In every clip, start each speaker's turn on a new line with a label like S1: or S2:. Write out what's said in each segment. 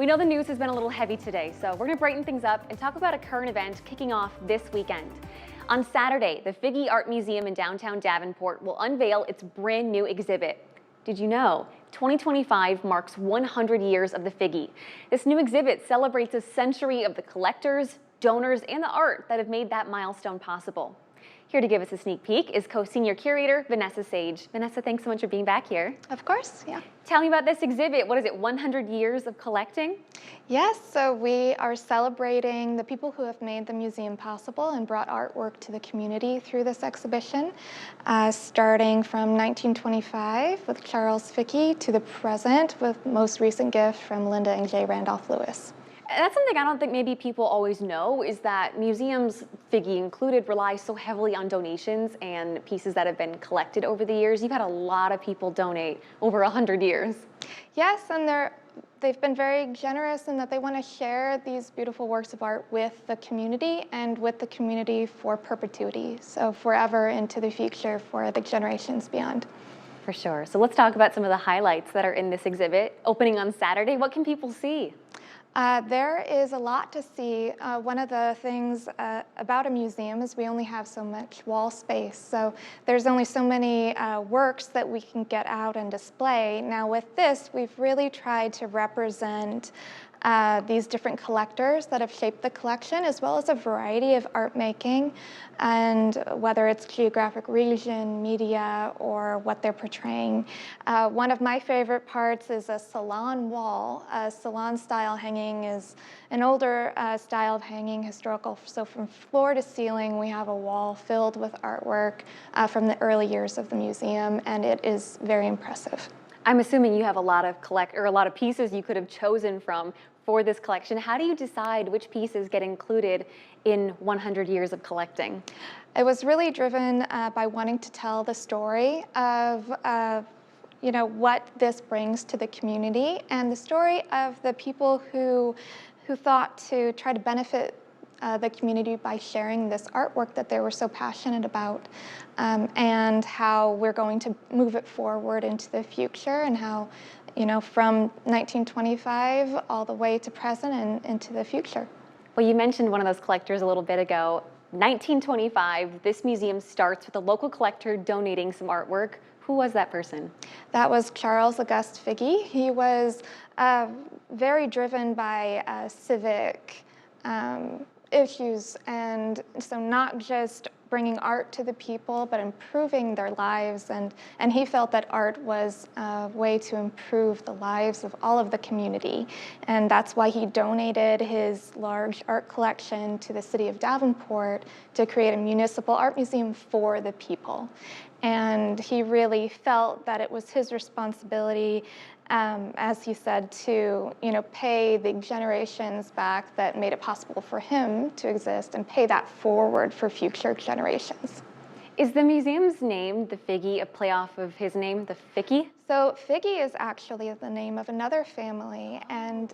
S1: We know the news has been a little heavy today, so we're going to brighten things up and talk about a current event kicking off this weekend. On Saturday, the Figge Art Museum in downtown Davenport will unveil its brand new exhibit. Did you know? 2025 marks 100 years of the Figge. This new exhibit celebrates a century of the collectors, donors, and the art that have made that milestone possible. Here to give us a sneak peek is co-senior curator Vanessa Sage. Vanessa, thanks so much for being back here.
S2: Of course, yeah.
S1: Tell me about this exhibit. What is it, 100 years of collecting?
S2: Yes, so we are celebrating the people who have made the museum possible and brought artwork to the community through this exhibition, starting from 1925 with Charles Figge to the present with most recent gift from Linda and J. Randolph Lewis.
S1: That's something I don't think maybe people always know, is that museums, Figge included, rely so heavily on donations and pieces that have been collected over the years. You've had a lot of people donate over 100 years.
S2: Yes, and they've been very generous in that they want to share these beautiful works of art with the community and with the community for perpetuity, so forever into the future for the generations beyond.
S1: For sure. So let's talk about some of the highlights that are in this exhibit. Opening on Saturday, what can people see?
S2: There is a lot to see. One of the things about a museum is we only have so much wall space, so there's only so many works that we can get out and display. Now with this, we've really tried to represent these different collectors that have shaped the collection, as well as a variety of art making, and whether it's geographic region, media, or what they're portraying. One of my favorite parts is a salon wall. A salon style hanging is an older style of hanging, historical. So from floor to ceiling, we have a wall filled with artwork from the early years of the museum, and it is very impressive.
S1: I'm assuming you have a lot of pieces you could have chosen from for this collection. How do you decide which pieces get included in 100 years of collecting?
S2: It was really driven by wanting to tell the story of what this brings to the community, and the story of the people who thought to try to benefit the community by sharing this artwork that they were so passionate about, and how we're going to move it forward into the future, and how, from 1925 all the way to present and into the future.
S1: Well, you mentioned one of those collectors a little bit ago. 1925, this museum starts with a local collector donating some artwork. Who was that person?
S2: That was Charles August Figge. He was very driven by civic issues, and so not just bringing art to the people, but improving their lives, and he felt that art was a way to improve the lives of all of the community, and that's why he donated his large art collection to the city of Davenport to create a municipal art museum for the people. And he really felt that it was his responsibility, as he said, to pay the generations back that made it possible for him to exist, and pay that forward for future generations.
S1: Is the museum's name, the Figge, a play off of his name, the Figge?
S2: So Figge is actually the name of another family, and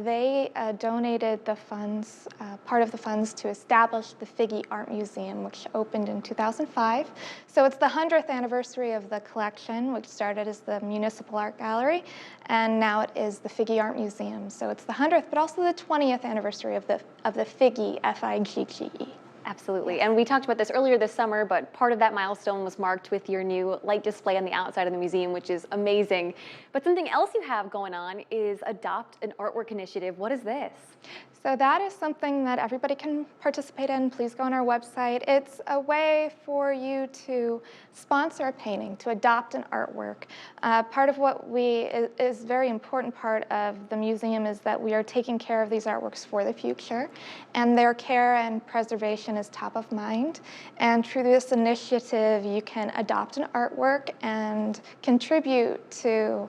S2: they donated the funds, part of the funds, to establish the Figge Art Museum, which opened in 2005. So it's the 100th anniversary of the collection, which started as the Municipal Art Gallery, and now it is the Figge Art Museum. So it's the 100th, but also the 20th anniversary of the Figge, F-I-G-G-E.
S1: Absolutely. And we talked about this earlier this summer, but part of that milestone was marked with your new light display on the outside of the museum, which is amazing. But something else you have going on is Adopt an Artwork initiative. What is this?
S2: So that is something that everybody can participate in. Please go on our website. It's a way for you to sponsor a painting, to adopt an artwork. Part of what is very important part of the museum is that we are taking care of these artworks for the future, and their care and preservation is top of mind. And through this initiative, you can adopt an artwork and contribute to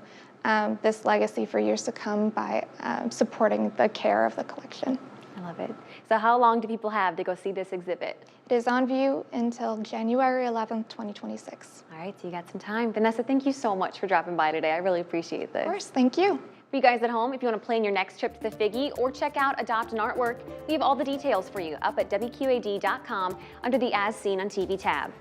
S2: this legacy for years to come by supporting the care of the collection.
S1: I love it. So how long do people have to go see this exhibit?
S2: It is on view until January 11th, 2026.
S1: All right, so you got some time. Vanessa, thank you so much for dropping by today. I really appreciate this.
S2: Of course, thank you.
S1: For you guys at home, if you want to plan your next trip to the Figge or check out Adopt an Artwork, we have all the details for you up at WQAD.com under the As Seen on TV tab.